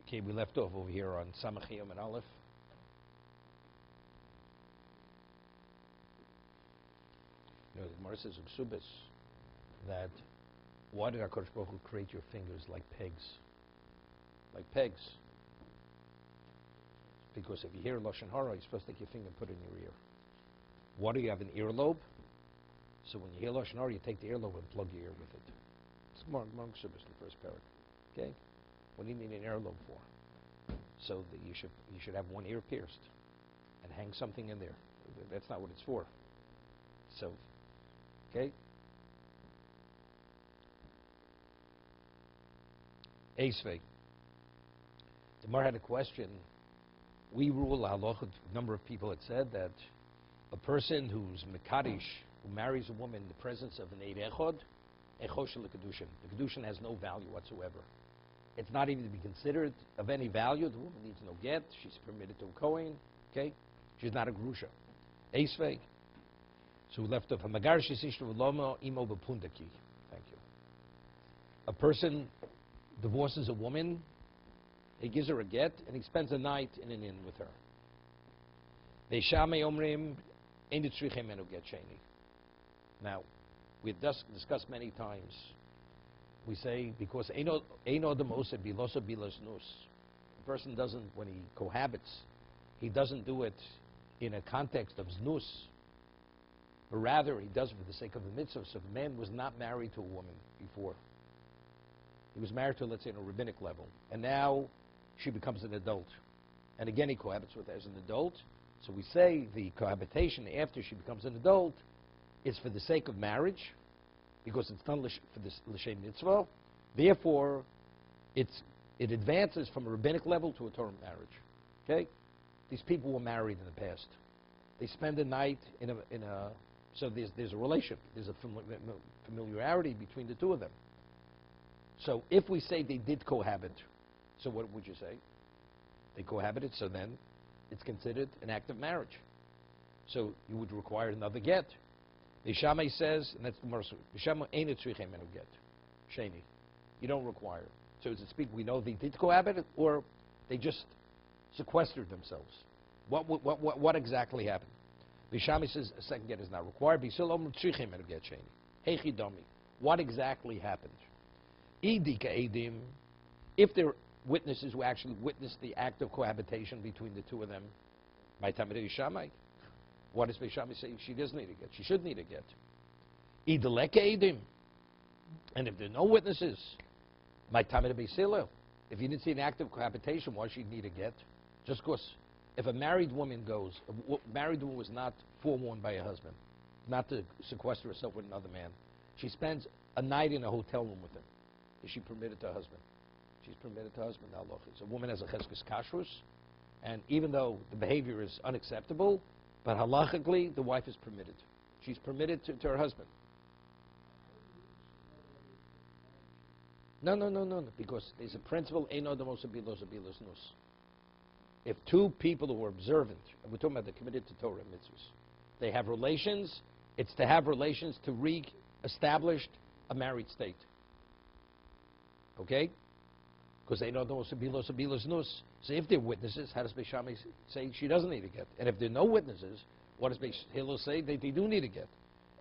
Okay, we left off over here on Samach Yom and Aleph. You know, the Gemara says in Ksubis that why did HaKadosh Baruch Hu create your fingers like pegs? Like pegs. Because if you hear Lashon Hara, you're supposed to take your finger and put it in your ear. Why do you have an earlobe? So when you hear Lashon Hara, you take the earlobe and plug your ear with it. It's Gemara Ksubis, the first paragraph. Okay? What do you need an earlobe for? So that you should have one ear pierced and hang something in there. That's not what it's for. So, okay? Esvei. The Gemara had a question. We rule halacha. A number of people had said that a person who's mekadish, who marries a woman in the presence of an eid echod, echosh l'kedushin. The kedushin has no value whatsoever. It's not even to be considered of any value. The woman needs no get. She's permitted to a kohen. Okay, she's not a grusha. Esvei. So we left off. Thank you. A person divorces a woman. He gives her a get, and he spends a night in an inn with her. Now, we've discussed many times. We say because eino demosa bilosa bilas nus. The person doesn't, when he cohabits, he doesn't do it in a context of znus, but rather he does it for the sake of the mitzvah. So if a man was not married to a woman before, he was married to, let's say, on a rabbinic level, and now she becomes an adult, and again he cohabits with her as an adult. So we say the cohabitation after she becomes an adult is for the sake of marriage, because it's done for this l'shem mitzvah. Therefore, it advances from a rabbinic level to a Torah marriage. Okay, these people were married in the past. They spend a night in a so there's a relation. There's a familiarity between the two of them. So if we say they did cohabit, so what would you say? They cohabited, so then it's considered an act of marriage. So you would require another get. The Shammai says, and that's the Gemara, Shammai ain't a tzrichem enu get. Sheni. You don't require. So to speak, we know they did cohabit, or they just sequestered themselves. What exactly happened? The Shammai says a second get is not required. What exactly happened? If there are witnesses who actually witnessed the act of cohabitation between the two of them, by Talmud Shammai, what does Shammai say? She doesn't need a get. She should need a get. And if there are no witnesses, by Talmud if you didn't see an act of cohabitation, why should she need a get? Just because if a married woman goes, a married woman was not forewarned by her husband, not to sequester herself with another man. She spends a night in a hotel room with him. Is she permitted to her husband? She's permitted to her husband. So a woman has a cheskes kashrus, and even though the behavior is unacceptable, but halachically the wife is permitted. She's permitted to her husband. No. Because there's a principle, eino demosa bilos nus. If two people who are observant, and we're talking about they're committed to Torah mitzvahs, they have relations, it's to have relations to re-establish a married state. Okay? Because they know those bilos nus. So if they're witnesses, how does Beis Shammai say she doesn't need a get? And if there are no witnesses, what does Beis Hillel say? They do need a get.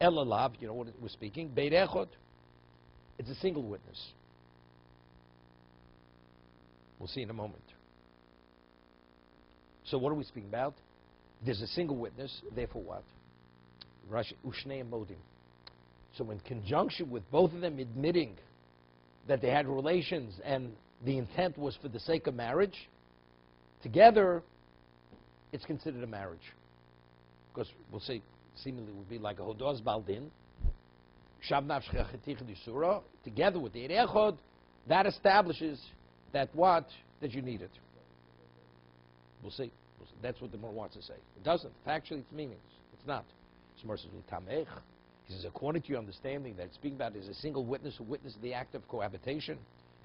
Elalav, you know what we're speaking? Beit echod. It's a single witness. We'll see in a moment. So what are we speaking about? There's a single witness, therefore what? Rashi, Ushnei Modim. So in conjunction with both of them admitting that they had relations and the intent was for the sake of marriage, together, it's considered a marriage. Because we'll say, seemingly would be like a Hodos Baldin, Shabnav Shechetich Disura, together with the Eid Echod, that establishes that what? That you need it. We'll see. That's what the Gemara wants to say. It doesn't. Factually, it's meaningless. It's not. He says, according to your understanding that it's speaking about is a single witness who witnessed the act of cohabitation,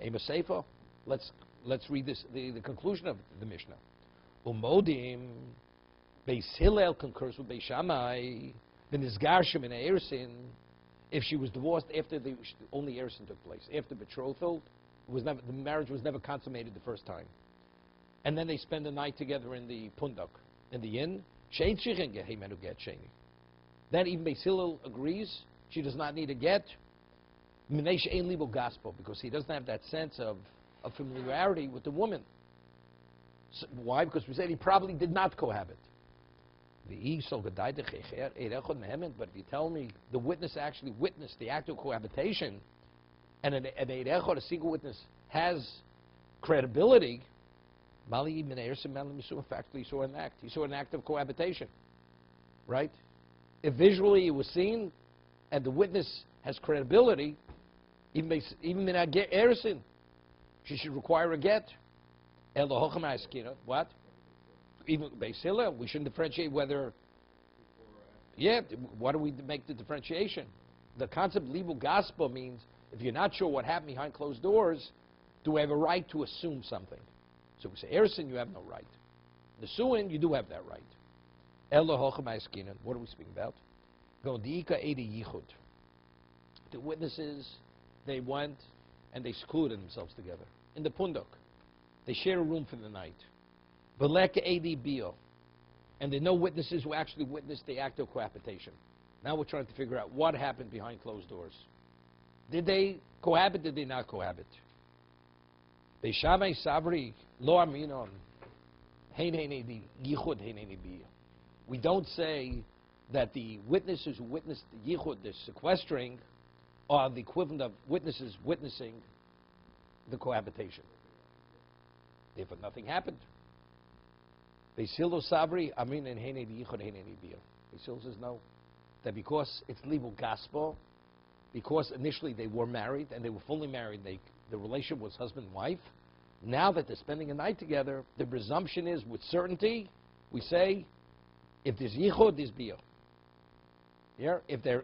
Ema Sefer, let's read this, the conclusion of the Mishnah. Umodim, Beis Hillel concurs with Beis Shammai, the Nizgarshim in Ersin, if she was divorced after only Ersin took place, after betrothal, the marriage was never consummated the first time. and then they spend the night together in the punduk, in the inn. Then even Beis Hillel agrees she does not need a get, because he doesn't have that sense of familiarity with the woman. So, why? Because we said he probably did not cohabit. But if you tell me the witness actually witnessed the act of cohabitation, and an Eid Echad, a single witness, has credibility, in fact, he saw an act. He saw an act of cohabitation. Right? If visually it was seen, and the witness has credibility, even in a get erison, she should require a get. What? Even Beis Hillel, we shouldn't differentiate whether. Yeah, why do we make the differentiation? The concept libu gaspa means if you're not sure what happened behind closed doors, do I have a right to assume something? So we say erison, you have no right. Nesuin, you do have that right. What are we speaking about? The witnesses, they went and they secluded themselves together in the punduk. They share a room for the night. And there are no witnesses who actually witnessed the act of cohabitation. Now we're trying to figure out what happened behind closed doors. Did they cohabit? Did they not cohabit? We don't say that the witnesses who witnessed the yichud, the sequestering, are the equivalent of witnesses witnessing the cohabitation. Therefore, nothing happened. Beis Hillel sabri amin and heinei yichud heinei bia. Beis Hillel says no, that because it's legal gospel, because initially they were married and they were fully married, the relationship was husband and wife. Now that they're spending a night together, the presumption is with certainty, we say, if there's yichud, there's bia. Yeah? If they're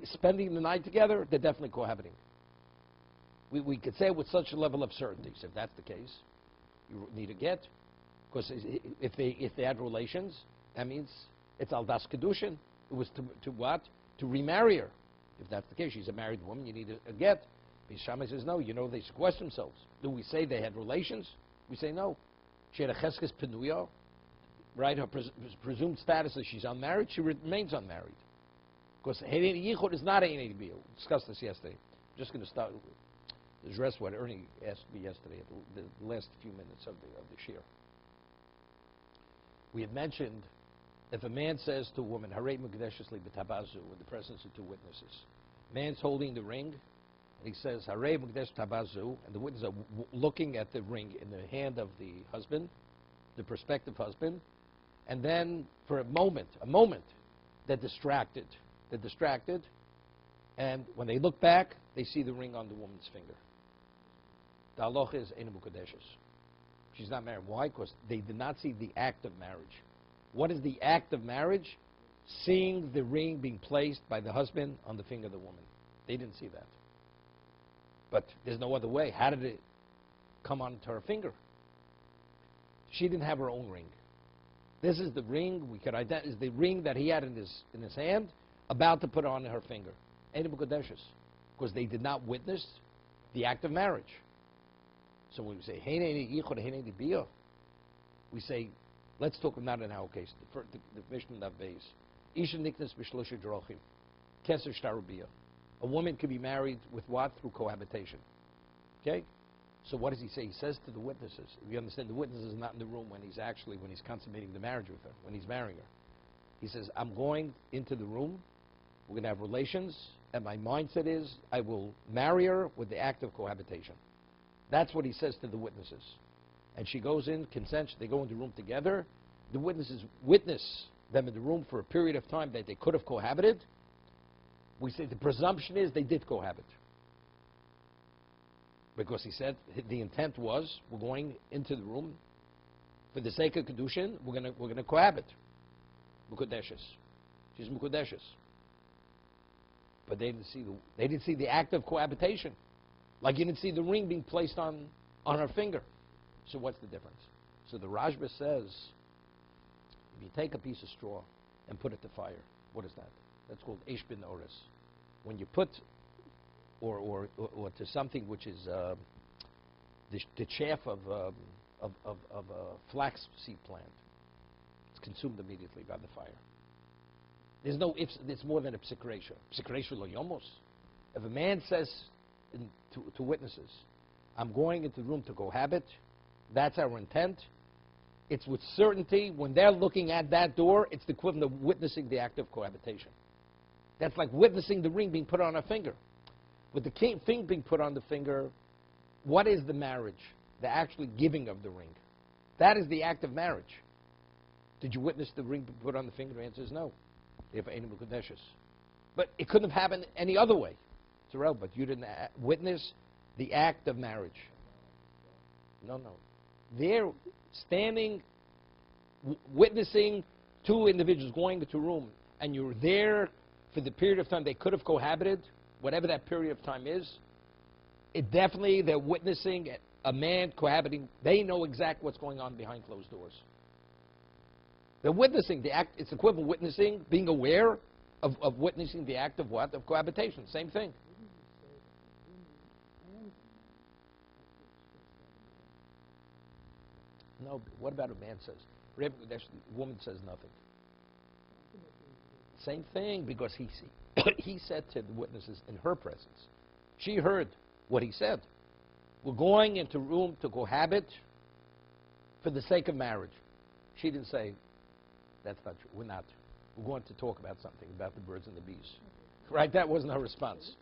spending the night together, they're definitely cohabiting. We could say it with such a level of certainty. So if that's the case, you need a get. Because if they had relations, that means it's al das kiddushin. It was to what? To remarry her. If that's the case, she's a married woman, you need a get. Shammai says no, they sequester themselves. Do we say they had relations? We say no. She had a cheskes penuya, right? Her presumed status is she's unmarried, she remains unmarried. Because Heinei Yichud is not a Heinei Bia. We discussed this yesterday. I'm just going to start, address what Ernie asked me yesterday at the last few minutes of the shir. We had mentioned if a man says to a woman, Harei Mukdeshesli b'tabazu, in the presence of two witnesses. Man's holding the ring, and he says, Harei Mukdesh tabazu, and the witnesses are looking at the ring in the hand of the husband, the prospective husband, and then for a moment, they're distracted. And when they look back, they see the ring on the woman's finger. The halacha is Eina Mukadeshes. She's not married. Why? Because they did not see the act of marriage. What is the act of marriage? Seeing the ring being placed by the husband on the finger of the woman. They didn't see that. But there's no other way. How did it come onto her finger? She didn't have her own ring. This is the ring we could identify. Is the ring that he had in his hand, about to put on her finger. Eina Mukadeshes. Because they did not witness the act of marriage. So when we say Heinei Yichud Heinei Bia, we say, let's talk not in our case. The Mishnah of Beis. Isha niknas b'shlosha drochim. Keser shtaru bia. A woman can be married with what? Through cohabitation. Okay? So what does he say? He says to the witnesses. If you understand, the witness is not in the room when he's consummating the marriage with her, when he's marrying her. He says, I'm going into the room, we're going to have relations, and my mindset is I will marry her with the act of cohabitation. That's what he says to the witnesses. And she goes in, consents, they go into the room together. The witnesses witness them in the room for a period of time that they could have cohabited. We say the presumption is they did cohabit. Because he said the intent was we're going into the room for the sake of kiddushin, we're going to cohabit. Mukadeshes. She's mukadeshes. But they didn't see the act of cohabitation. Like you didn't see the ring being placed on her finger. So what's the difference? So the Rashba says, if you take a piece of straw and put it to fire, what is that? That's called Eish bin Oris. When you put, or to something which is the chaff of of a flaxseed plant. It's consumed immediately by the fire. There's no ifs. It's more than a psikresha. Psikresha lo yomos. If a man says to witnesses, I'm going into the room to cohabit, that's our intent, it's with certainty. When they're looking at that door, it's the equivalent of witnessing the act of cohabitation. That's like witnessing the ring being put on a finger. With the thing being put on the finger, what is the marriage? The actually giving of the ring. That is the act of marriage. Did you witness the ring put on the finger? The answer is no. Therefore, Einim Kodeshes. But it couldn't have happened any other way. Terrell, but you didn't witness the act of marriage. No. They're standing, witnessing two individuals going into a room, and you're there for the period of time they could have cohabited, whatever that period of time is. It definitely, they're witnessing a man cohabiting. They know exactly what's going on behind closed doors. They're witnessing the act. It's equivalent of witnessing, being aware of witnessing the act of what? Of cohabitation. Same thing. No, what about a man says? The woman says nothing. Same thing, because he said to the witnesses in her presence. She heard what he said. We're going into a room to cohabit for the sake of marriage. She didn't say, that's not true. We're not. We're going to talk about something, about the birds and the bees. Right? That wasn't her response.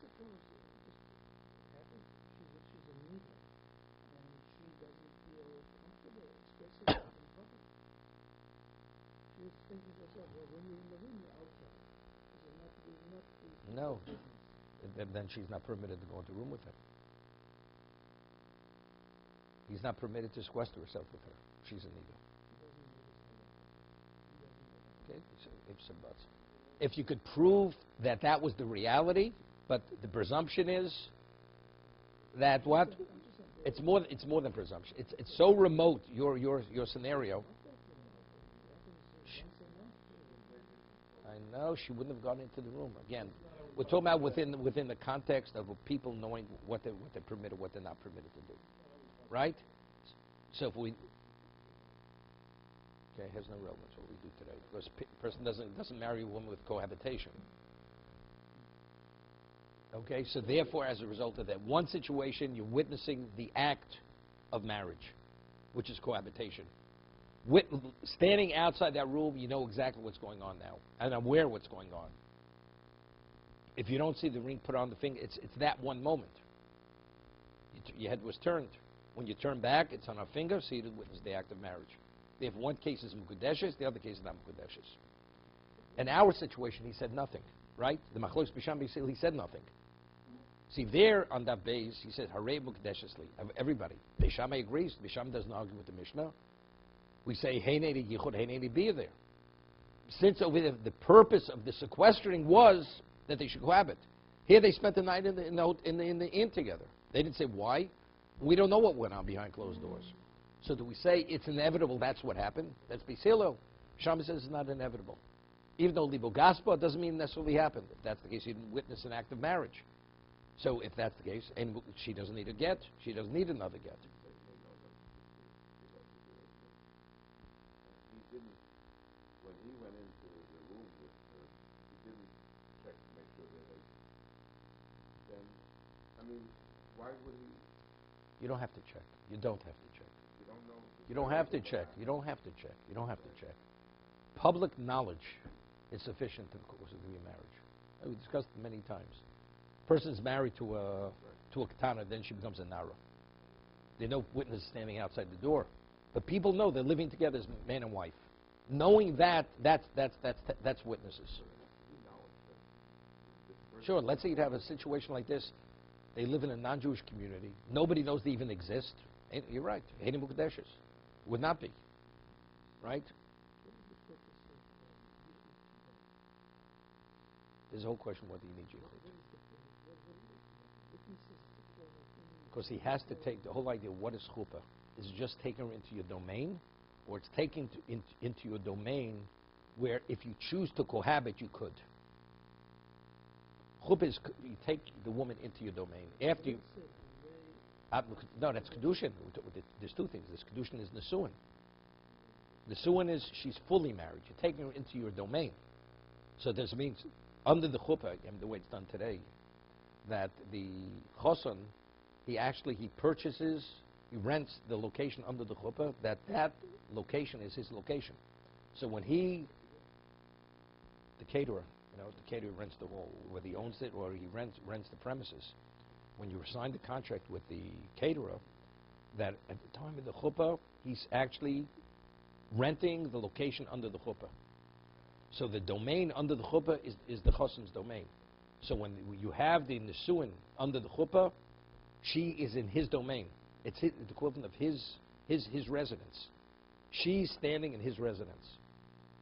No. Then she's not permitted to go into a room with him. He's not permitted to sequester herself with her. She's a nida. Okay, so ifs and buts. If you could prove that that was the reality, but the presumption is that what? It's more than presumption. It's so remote, your scenario. I know, she wouldn't have gone into the room. Again, we're talking about within the context of people knowing what they're permitted, what they're not permitted to do. Right? So if we... Okay, it has no relevance what we do today. Because a person doesn't marry a woman with cohabitation. Okay, so therefore, as a result of that one situation, you're witnessing the act of marriage, which is cohabitation. Standing outside that room, you know exactly what's going on now, and aware of what's going on. If you don't see the ring put on the finger, it's that one moment. Your head was turned. When you turn back, it's on a finger, so you didn't witness the act of marriage. If one case is Mukudeshes, the other case is not Mukudeshes. In our situation, he said nothing, right? The Machlokes Bisham, he said nothing. See, there on that base, he said, Harei Mukudeshesli. Everybody. Bisham agrees. Bisham doesn't argue with the Mishnah. We say, Heinei Yichud, Heinei Bia there. Since over there, the purpose of the sequestering was that they should cohabit. Here they spent the night in the inn together. They didn't say why. We don't know what went on behind closed doors. So do we say it's inevitable that's what happened? That's Bisilo. Shama says it's not inevitable. Even though Libo Gaspa doesn't mean it necessarily happened. If that's the case, you didn't witness an act of marriage. So if that's the case, and she doesn't need a get, she doesn't need another get. When he went into the room with her, he didn't check to make sure that then, I mean, why would he? You don't have to check. You don't have to check. You don't know? You don't have to check. You don't have to check. You don't have to check. Public knowledge is sufficient to cause it to be a marriage. We discussed it many times. Person's married to a katana, then she becomes a nara. There are no witnesses standing outside the door. But people know they're living together as man and wife. Knowing that, that's witnesses. Sure, let's say you'd have a situation like this. They live in a non-Jewish community. Nobody knows they even exist. You're right. Heinim Mukudeshes. Would not be. Right? There's a whole question, what do you need Yichud? Because he has to take the whole idea, what is chuppah? Is it just taking her into your domain? Or it's taking into your domain where if you choose to cohabit, you could. Chuppah is you take the woman into your domain. After you... No, that's kiddushin. There's two things. There's kiddushin is nesuin. Nesuin is she's fully married. You're taking her into your domain. So this means under the chuppah, and the way it's done today, that the choson, he purchases, he rents the location under the chuppah, that location is his location. So when the caterer, the caterer rents the hall, whether he owns it or he rents the premises. When you sign the contract with the caterer, that at the time of the chuppah, he's actually renting the location under the chuppah. So the domain under the chuppah is the choson's domain. So when you have the nesuin under the chuppah, she is in his domain. It's the equivalent of his residence. She's standing in his residence.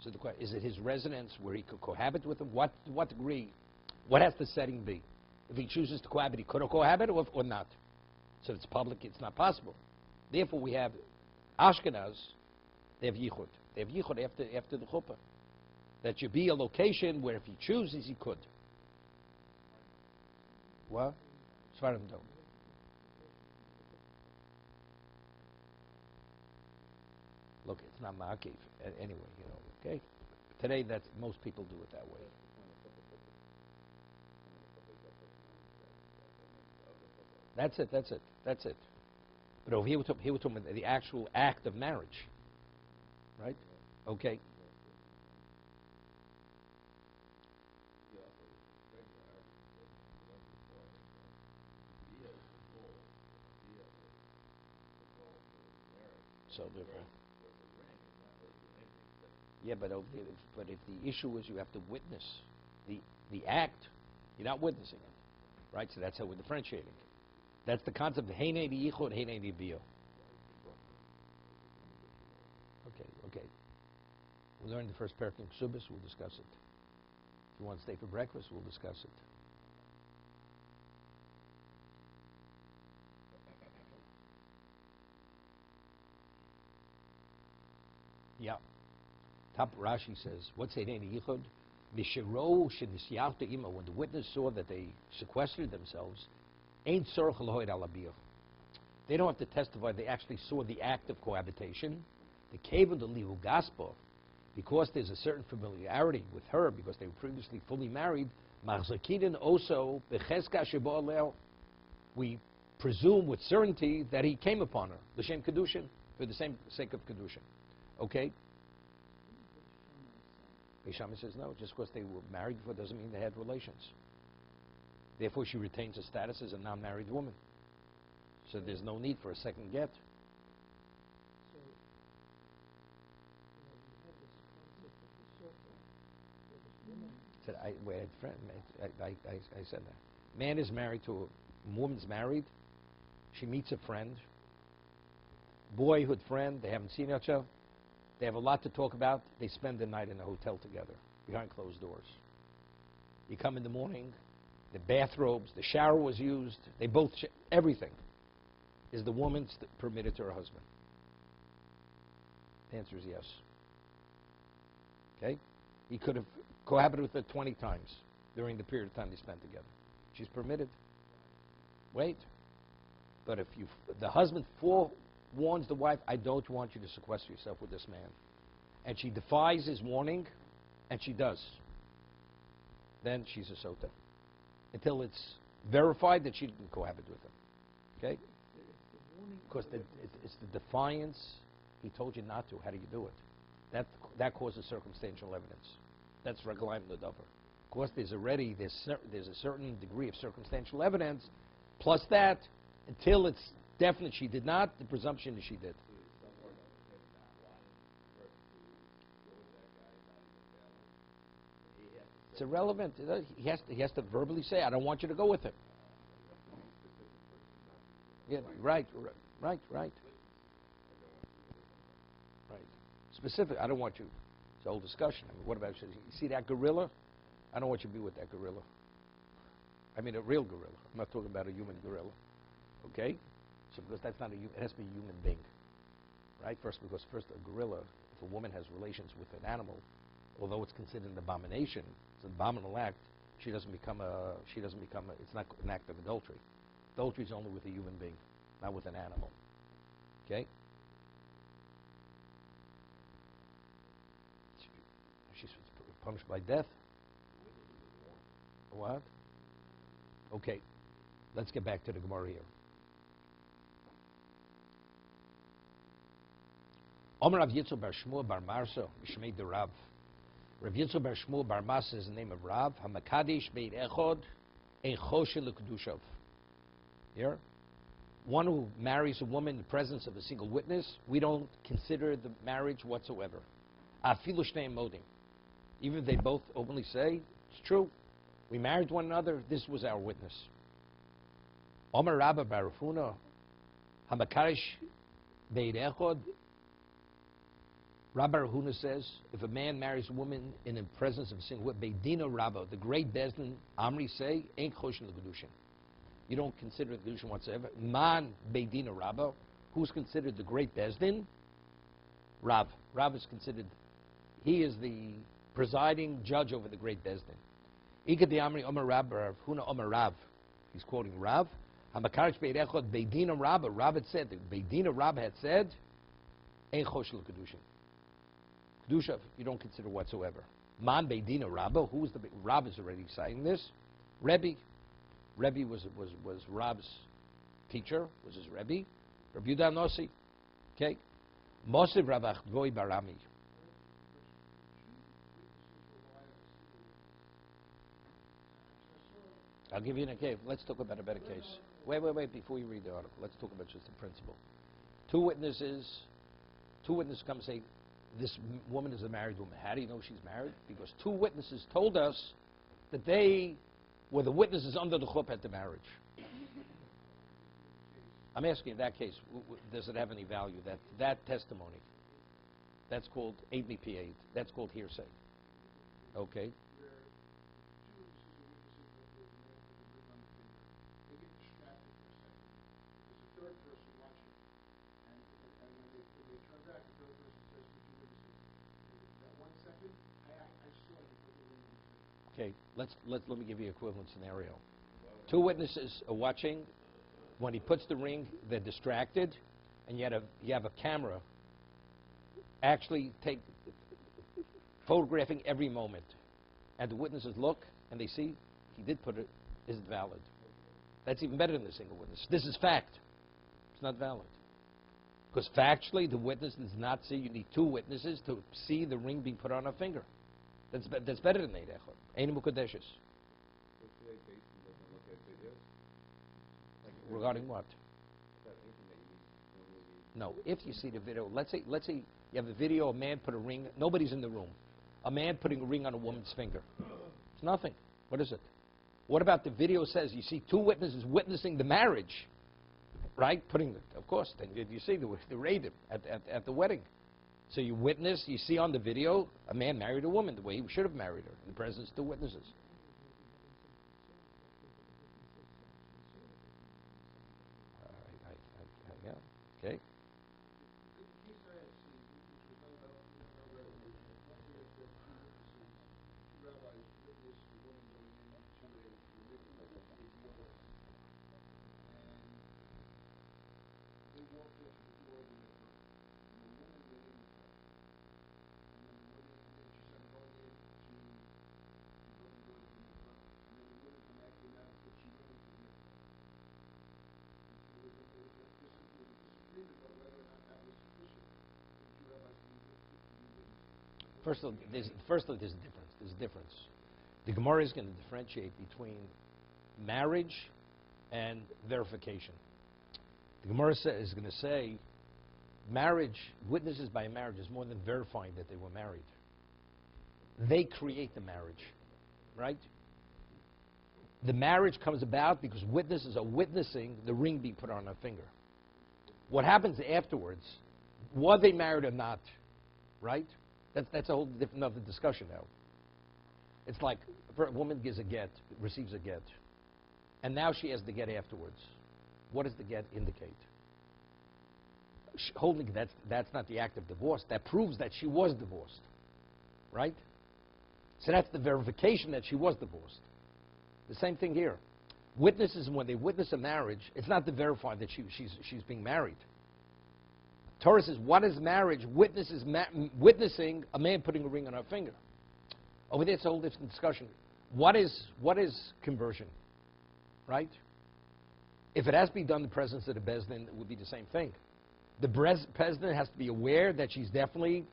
So the question, is it his residence where he could cohabit with him? To what degree? What has the setting be? If he chooses to cohabit, he could cohabit or not. So if it's public, it's not possible. Therefore, we have Ashkenaz, they have yichud. They have yichud after the chuppah. That should be a location where if he chooses, he could. What? Svarim don't. Look, it's not ma'akev. Anyway, okay? Today, most people do it that way. That's it. But over here, we're talking about the actual act of marriage. Right? Okay. So different. Yeah, but if the issue is you have to witness the act, you're not witnessing it, right? So that's how we're differentiating. That's the concept of heinei yichud, heinei bio. Okay. We'll learn the first parak in Ksubis. We'll discuss it. If you want to stay for breakfast, we'll discuss it. Yeah. Top Rashi says, what's heinei yichud? Mishiro shenisyachta ima. When the witness saw that they sequestered themselves, ain't tzorach l'hoid ala biyah. They don't have to testify. They actually saw the act of cohabitation. The kevod the lihu gaspa, because there's a certain familiarity with her, because they were previously fully married. Machzakidin also bechezka sheba aleo. We presume with certainty that he came upon her, l'shem kiddushin, for the same sake of kiddushin. Okay. Beishamai says no. Just because they were married before doesn't mean they had relations. Therefore, she retains her status as a non-married woman. So there's no need for a second get. So, you have this concept of the circle, where this woman... I said that. Man is married to a woman's married. She meets a friend. Boyhood friend. They haven't seen each other. They have a lot to talk about. They spend the night in a hotel together, behind closed doors. You come in the morning, the bathrobes, the shower was used. They both, everything. Is the woman permitted to her husband? The answer is yes. Okay? He could have cohabited with her 20 times during the period of time they spent together. She's permitted. Wait. But if the husband warns the wife, I don't want you to sequester yourself with this man, and she defies his warning, and she does, then she's a sota. Until it's verified that she didn't cohabit with him. Okay? Because it's the defiance. He told you not to. How do you do it? That causes circumstantial evidence. That's reglaim l'davar. Of course, there's a certain degree of circumstantial evidence. Plus that, until it's definite she did not, the presumption is she did. It's irrelevant. He has to verbally say, I don't want you to go with him. Yeah, right. Specific, I don't want you. It's a whole discussion. I mean, what about, you see that gorilla? I don't want you to be with that gorilla. I mean a real gorilla. I'm not talking about a human gorilla. Okay? So because that's not it has to be a human being. Right? Because a gorilla, if a woman has relations with an animal, although it's considered an abomination, it's an abominable act, it's not an act of adultery. Adultery is only with a human being. not with an animal. Okay? She's punished by death? What? Okay. Let's get back to the Gemara here. Omer Rav Yitzchak bar Shmuel bar Marsa, Mishmei de Rav. Rav Yitzchak bar Shmuel bar Marsa is the name of Rav. HaMakadesh Beit Echod Ein Choshe L'Kedushav. Here? One who marries a woman in the presence of a single witness, we don't consider the marriafilu whatsoever. Afilu Shnei Modim. Even if they both openly say, it's true, we married one another, this was our witness. Omer Rabba bar Rafuna, HaMakadesh Beit Echod. Rabbi Rahuna says, if a man marries a woman in the presence of a single witness, Beidina Rabba, the great Bezdin, Amri say, ain't choshen l'kedushin. You don't consider the kedushin whatsoever. Man Beidina Rabba, who's considered the great Bezdin? Rav. Rav is considered, he is the presiding judge over the great Bezdin. Ika de Amri Omer Rab, Rahuna Omer Rav. He's quoting Rav. HaMakadesh Beit Echod Beidina Rabba. Rav had said, Beidina Rabba had said, ain't choshen l'kedushin. Kedusha, you don't consider whatsoever. Man Beidina Rabba, who was the Rab is already citing this. Rebbe was Rab's teacher, was his Rebbe. Rabbi Yudah Nossi. Okay. Mosiv Rav Achgoi Barami. I'll give you an okay. Let's talk about a better case. Wait, before you read the article, let's talk about just the principle. Two witnesses come and say, this woman is a married woman. How do you know she's married? Because two witnesses told us that they were the witnesses under the chuppah at the marriage. I'm asking in that case, does it have any value, that testimony? That's called aid me p-aid. That's called hearsay. Okay. Okay, let me give you an equivalent scenario. Two witnesses are watching. When he puts the ring, they're distracted, and you have a camera actually photographing every moment. And the witnesses look, and they see he did put it. Is it valid? That's even better than the single witness. This is fact. It's not valid. Because factually, the witness does not see. You need two witnesses to see the ring being put on her finger. That's better than Eid Echad. Ein Mukadeshes. Regarding what? No, if you see the video, let's say you have a video, a man put a ring, nobody's in the room. A man putting a ring on a woman's finger. It's nothing. What is it? What about the video says you see two witnesses witnessing the marriage, right? Of course, then you see the raid at the wedding. So you witness, you see on the video, a man married a woman the way he should have married her, in the presence of two witnesses. Yeah, okay. First of all, there's a difference. There's a difference. The Gemara is going to differentiate between marriage and verification. The Gemara is going to say marriage, witnesses by marriage is more than verifying that they were married. They create the marriage, right? The marriage comes about because witnesses are witnessing the ring being put on her finger. What happens afterwards, were they married or not, right? That's a whole different other discussion now. It's like a woman gives a get, receives a get, and now she has the get afterwards. What does the get indicate? Holding that's not the act of divorce. That proves that she was divorced, right? So that's the verification that she was divorced. The same thing here. Witnesses, when they witness a marriage, it's not to verify that she's being married. Torah says, what is marriage? Witnessing a man putting a ring on her finger. Over there, it's a whole different discussion. What is conversion? Right? If it has to be done in the presence of the Bezdin, it would be the same thing. The Bezdin has to be aware that she's definitely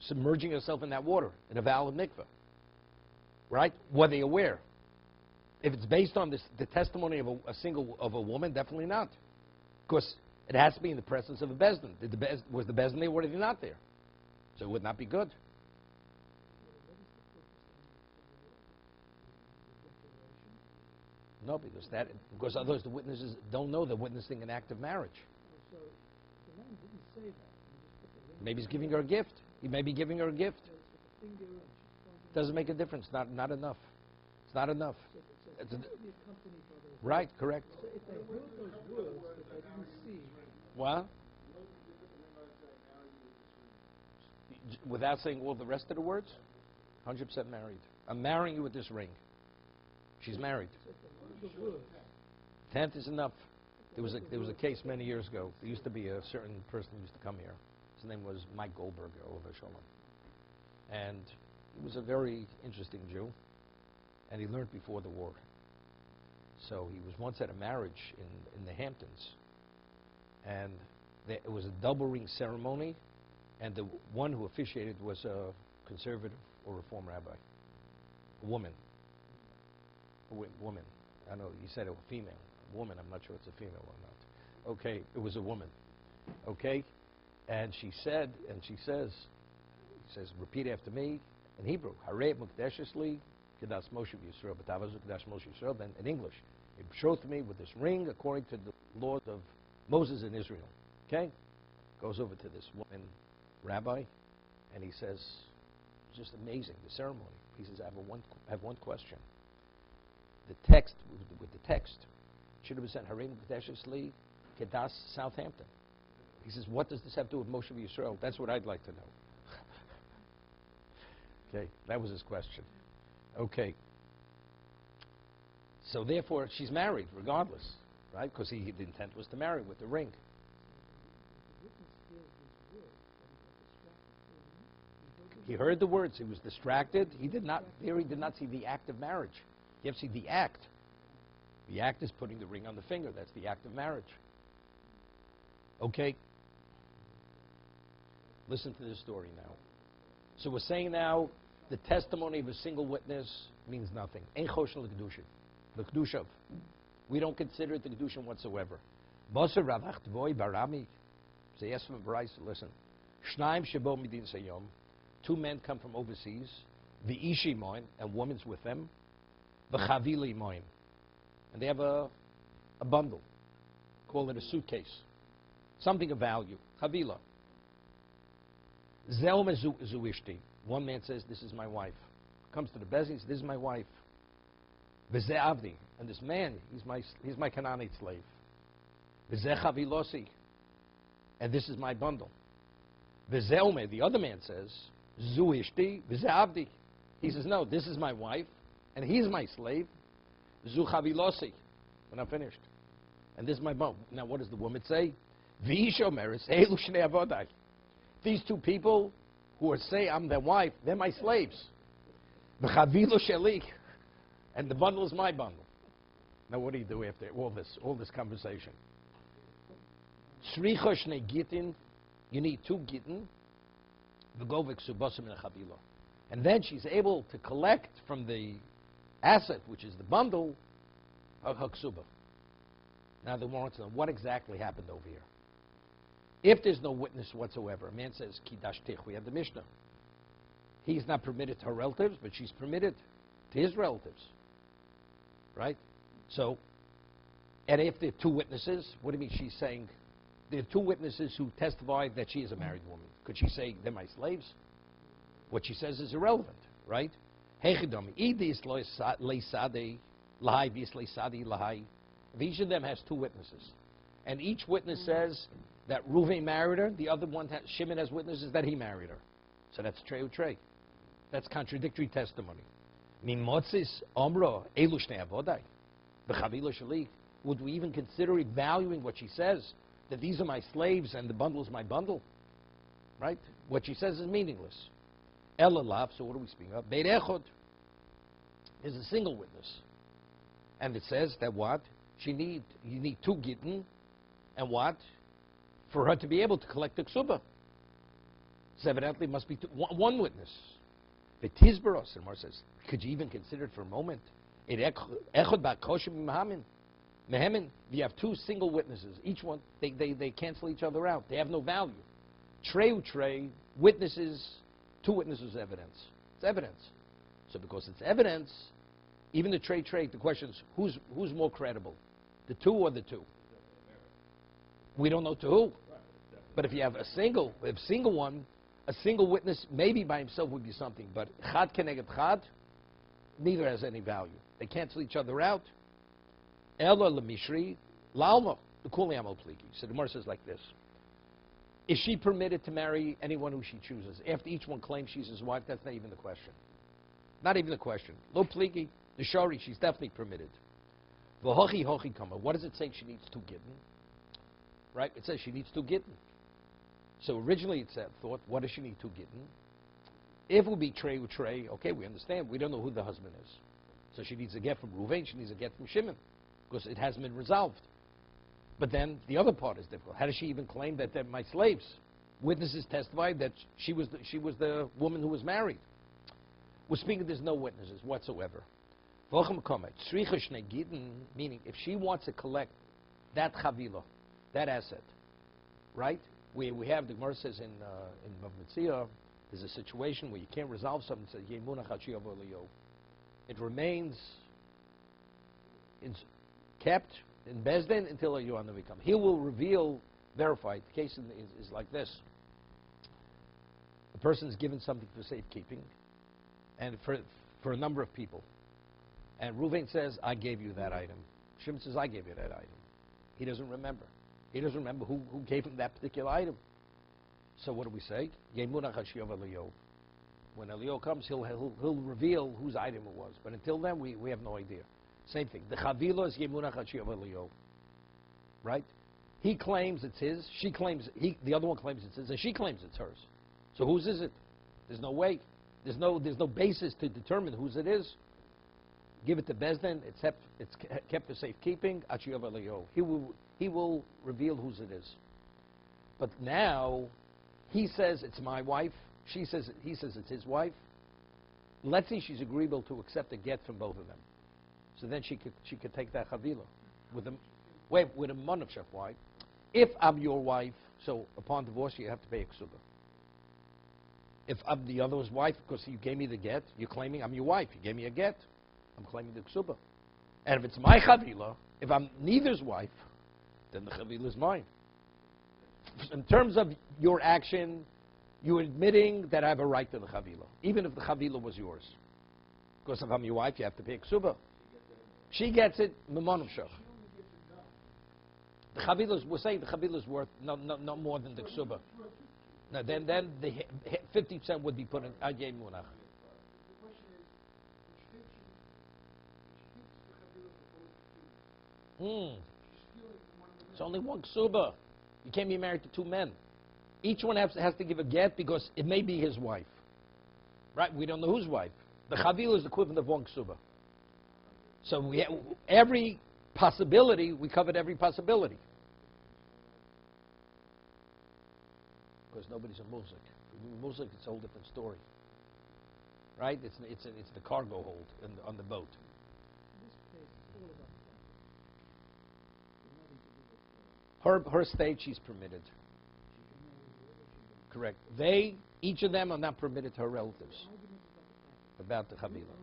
submerging herself in that water, in a valid mikveh. Right? Were they aware? If it's based on the testimony of a woman, definitely not. Because it has to be in the presence of a Bezdin. Was the Bezdin there, or were they not there? So it would not be good. No, because otherwise the witnesses don't know they're witnessing an act of marriage. So the man didn't say that. He just put the ring. Maybe he's giving her a gift. He may be giving her a gift. So it's with the finger and she's pointing. Doesn't make a difference. Not enough. It's not enough. So it has to be accompanied by those Right, correct. words. So if they heard those words that they didn't see, What? Without saying all the rest of the words? 100% married. I'm marrying you with this ring. She's married. so if they heard the words, 10th is enough. There was a case many years ago. There used to be a certain person who used to come here. His name was Mike Goldberg, Oliver Shalom. And he was a very interesting Jew. And he learned before the war. So he was once at a marriage in the Hamptons. And it was a double ring ceremony. And the one who officiated was a conservative or reform rabbi. A woman. Woman. I know you said it was female. Woman, I'm not sure it's a female or not. Okay, it was a woman. Okay? And she says, repeat after me in Hebrew. Harei Mukdeshes li Kedas Moshe Yisrael, B'tavazu Kedash Moshe Yisrael. Then in English, he betrothed me with this ring according to the laws of Moses in Israel. Okay? Goes over to this woman rabbi, and he says, it's just amazing, the ceremony. He says, I have one question. The text, with the text, should have said, Harei Mukdeshes li Kedas Southampton. He says, what does this have to do with Moshe Yisrael? That's what I'd like to know. Okay, that was his question. Okay. So therefore, she's married, regardless, right? Because the intent was to marry with the ring. if the witness hears these words, then he got distracted. He heard the words. He was distracted. He did not see the act of marriage. You have to see the act. The act is putting the ring on the finger. That's the act of marriage. Okay? Listen to this story now. So we're saying now the testimony of a single witness means nothing. Ein choshen l'kedushin. L'kedushav. We don't consider it the kedushin whatsoever. Basar ravach tvoi barami. Say yes from a Bryce. Listen. Shnaim shebo midin sayom. 2 men come from overseas. V'ishi moin, and woman's with them. V'chavili moin, and they have a bundle. Call it a suitcase. Something of value. Chavila. Zel mezu ishti. One man says, this is my wife. Comes to the bezin, says, this is my wife. V'ze avdi. And this man, he's my Canaanite slave. V'ze chavilosi. And this is my bundle. V'ze ome. The other man says, zu ishti v'ze avdi. He says, no, this is my wife, and he's my slave. Zu chavilosi. When I'm finished. And this is my bundle. Now what does the woman say? V'ish omeres elu shnei avodai. These 2 people who say I'm their wife, they're my slaves. V'chavilo sheli. And the bundle is my bundle. Now what do you do after all this conversation? Sricha shnei gitin. You need 2 gitin. V'govek subasim in a chavilo. And then she's able to collect from the asset, which is the bundle, of haksuba. Now they want to know what exactly happened over here. If there's no witness whatsoever, a man says, Kidash Tich, we have the Mishnah. He's not permitted to her relatives, but she's permitted to his relatives. Right? So, and if there are 2 witnesses, what do you mean she's saying? There are 2 witnesses who testify that she is a married woman. Could she say, they're my slaves? What she says is irrelevant, right? If each of them has 2 witnesses, and each witness says that Reuven married her, the other one, Shimon, has witnesses that he married her. So that's trey. That's contradictory testimony. Mimotzis omro elu shnei avodai. B'chavila shali. Would we even consider valuing what she says? That these are my slaves and the bundle is my bundle? Right? What she says is meaningless. Elalav, so what are we speaking of? Beit echod is a single witness. And it says that what? You need 2 gittin, and what? For her to be able to collect the ksuba. So evidently it must be one witness. The Tizbaros, and Mar says, could you even consider it for a moment? Echod ba'koshim mehemin. You have 2 single witnesses. Each one, they cancel each other out. They have no value. Trey, witnesses, 2 witnesses evidence. It's evidence. So because it's evidence, even the trade, the question is, who's more credible? The 2 or the 2? We don't know to who. But if you have a single one, a single witness, maybe by himself would be something. But chad keneged chad, neither has any value. They cancel each other out. Ela lemishri lalma l'kuli amo pligi. So the Gemara says like this: is she permitted to marry anyone who she chooses? After each one claims she's his wife, that's not even the question. Not even the question. Lo pligi, the shari, she's definitely permitted. V'hochi hochi kama. What does it say she needs 2 gittin? Right? It says she needs 2 gittin. So originally it said, thought, what does she need 2 gittin? If it would be trey, okay, we understand. We don't know who the husband is. So she needs a get from Ruvain, she needs a get from Shimon, because it hasn't been resolved. But then the other part is difficult. How does she even claim that they're my slaves? Witnesses testified that she was the woman who was married. We're speaking, there's no witnesses whatsoever. Meaning, if she wants to collect that chavila, that asset, right? We have, the Gemara says in Bava Metzia, there's a situation where you can't resolve something. It says, it remains kept in Bezdin until a Yohanavi comes. He will reveal, verify. The case is like this. The person is given something for safekeeping, and for a number of people. And Reuven says, I gave you that item. Shimon says, I gave you that item. He doesn't remember. He doesn't remember who gave him that particular item. So what do we say? When Elio comes, he'll reveal whose item it was. But until then, we have no idea. Same thing. The chavila is Yemunach HaShiyav Elio. Right? He claims it's his. She claims, the other one claims it's his. And she claims it's hers. So whose is it? There's no way. There's no basis to determine whose it is. Give it to Bezdin. It's kept for safekeeping. HaShiyav Elio. He will reveal whose it is. But now, he says it's my wife. He says it's his wife. Let's say she's agreeable to accept a get from both of them. So then she could take that chavila with a monofshach wife. If I'm your wife, so upon divorce you have to pay a ksuba. If I'm the other's wife, because you gave me the get, you're claiming I'm your wife. You gave me a get, I'm claiming the ksuba. And if it's my chavila, if I'm neither's wife, then the chavila is mine. In terms of your action, you're admitting that I have a right to the chavila, even if the chavila was yours. Because if I'm your wife, you have to pay a ksuba. She gets it, memonim shach. The chavila, we're saying the chavila is worth no more than the ksuba. Now then the 50% would be put in Adyei Munach. It's only one ksuba. You can't be married to 2 men. Each one has to give a get because it may be his wife. Right? We don't know whose wife. The chavila is the equivalent of one ksuba. So every possibility, we covered every possibility. Because nobody's a muzik. Muzik, it's a whole different story. Right? It's the cargo hold on the boat. In this case, it's all about the practice. Her state, she's permitted. Correct. Each of them are not permitted to her relatives. About the chavila.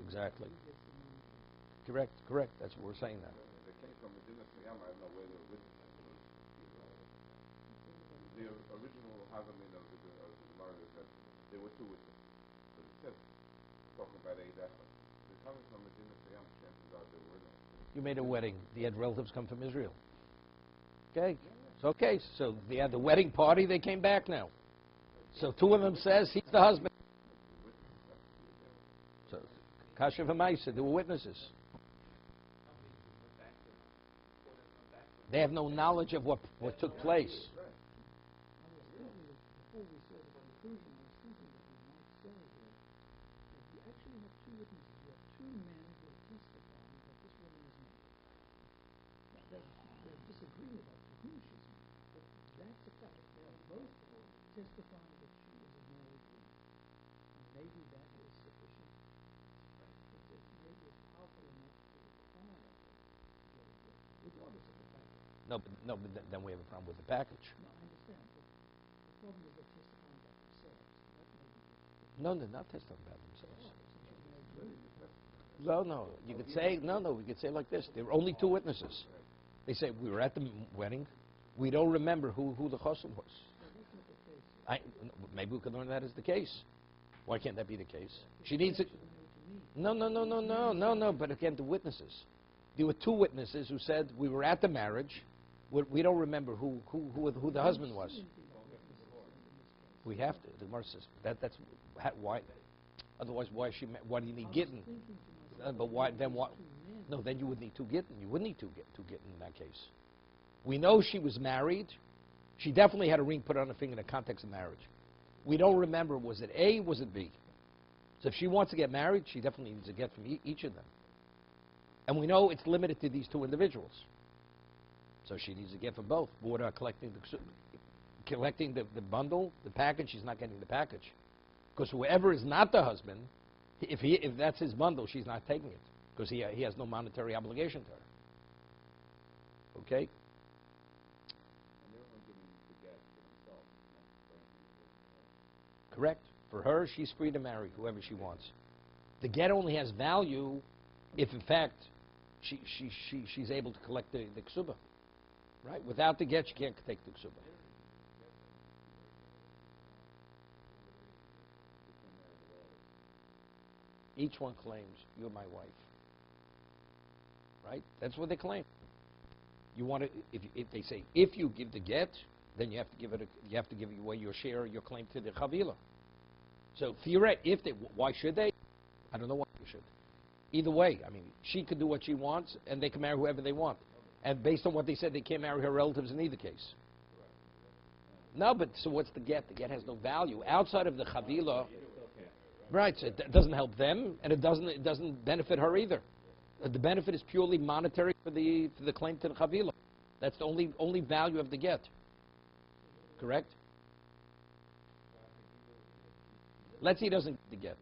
Exactly. Correct. That's what we're saying now. They came from Medina Siyam, I don't know where they were witnesses. The original Havamin of the Gemara is that there were 2 witnesses. But it says, talking about Eid Echad. They're coming from Medina Siyam, chances are there were no. You made a wedding. They had relatives come from Israel. Okay. It's okay. So they had the wedding party. They came back now. So 2 of them says he's the husband. Kasha v'maisa, there were witnesses. They have no knowledge of what took place. I was thinking that before we saw the conclusion, I was thinking that we might say here that you actually have two witnesses. You have two men who are testifying that this woman is married. They're disagreeing about to whom she's married, but that's a fact. They are both testifying that she is a married woman. And maybe that is sufficient. Maybe it's powerful enough to require her to get a gift, regardless of the fact that. No, but then we have a problem with the package. No, I understand, but the problem is they're testifying about themselves. That may be different. No, they're not testifying about themselves. Oh, No, you could say, we could say like this. There were only two witnesses. They say, we were at the wedding. We don't remember who the chosim was. that's not the case. Maybe we could learn that as the case. Why can't that be the case? She needs it. Should be known to me. No, but again, the witnesses. There were two witnesses who said, we were at the marriage. We don't remember who the husband was. We have to. The Gemara says that's why. Otherwise, why do you need gittin? But why then? What? No, then you would need two gittin. You would need two gittin in that case. We know she was married. She definitely had a ring put on her finger in the context of marriage. We don't remember, was it A, was it B? So if she wants to get married, she definitely needs a get from each of them. And we know it's limited to these two individuals. So she needs a get from both. What about collecting the bundle, the package? She's not getting the package. Because whoever is not the husband, if that's his bundle, she's not taking it. Because he has no monetary obligation to her. Okay? And they're only giving the get for themselves, not for anything. Correct. For her, she's free to marry whoever she wants. The get only has value if, in fact, she's able to collect the ksuba. Right? Without the get, she can't take the ksuba. Each one claims, you're my wife. Right? That's what they claim. You want to, if they say, if you give the get, then you have to give away your share, your claim to the chavila. So theoretically, why should they? I don't know why they should. Either way, I mean, she could do what she wants, and they can marry whoever they want. And based on what they said, they can't marry her relatives in either case. No, but so what's the get? The get has no value outside of the chavila. Right, so it doesn't help them, and it doesn't benefit her either. The benefit is purely monetary for the claim to the chavila. That's the only value of the get. Correct? Let's say he doesn't get the get.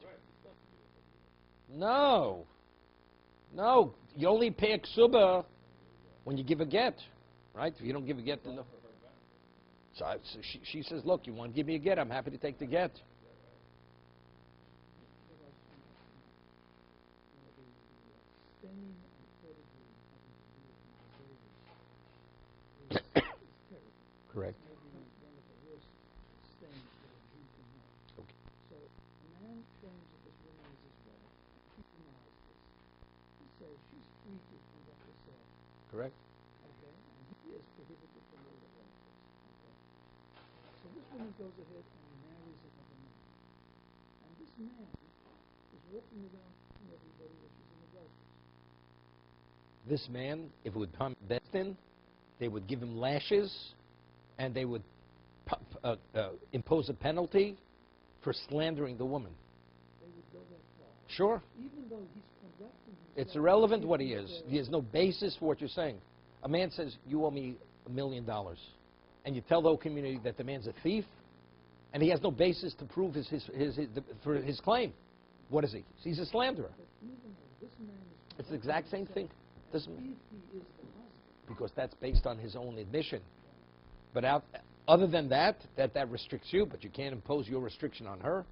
No, you only pay a ksuba when you give a get, right? If you don't give a get, then no. So she says, look, you want to give me a get? I'm happy to take the get. Correct. Maybe one of the worst stains that a Jew can have. Okay. So a man claims that this woman is his wife. He denies this. He says she's free to conduct herself. Correct. Okay? And he is prohibited from all the relatives. Okay? So this woman goes ahead and marries another man. And this man is walking around telling everybody that she's an adulteress. This man, if it would come Bestin, they would give him lashes, and they would impose a penalty for slandering the woman. They would go that far. Sure. Even though he's conducting himself. It's irrelevant what he is. There's no basis for what you're saying. A man says, you owe me $1 million. And you tell the whole community that the man's a thief, and he has no basis to prove for his claim. What is he? He's a slanderer. But even though this man is It's the exact same thing. if he is the husband. Because that's based on his own admission. But other than that restricts you, but you can't impose your restriction on her.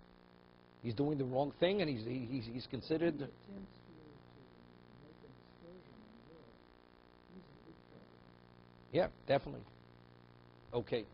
He's doing the wrong thing, and he's considered. He attempts to make an aspersion on her. He's in big trouble. Yeah, definitely. Okay.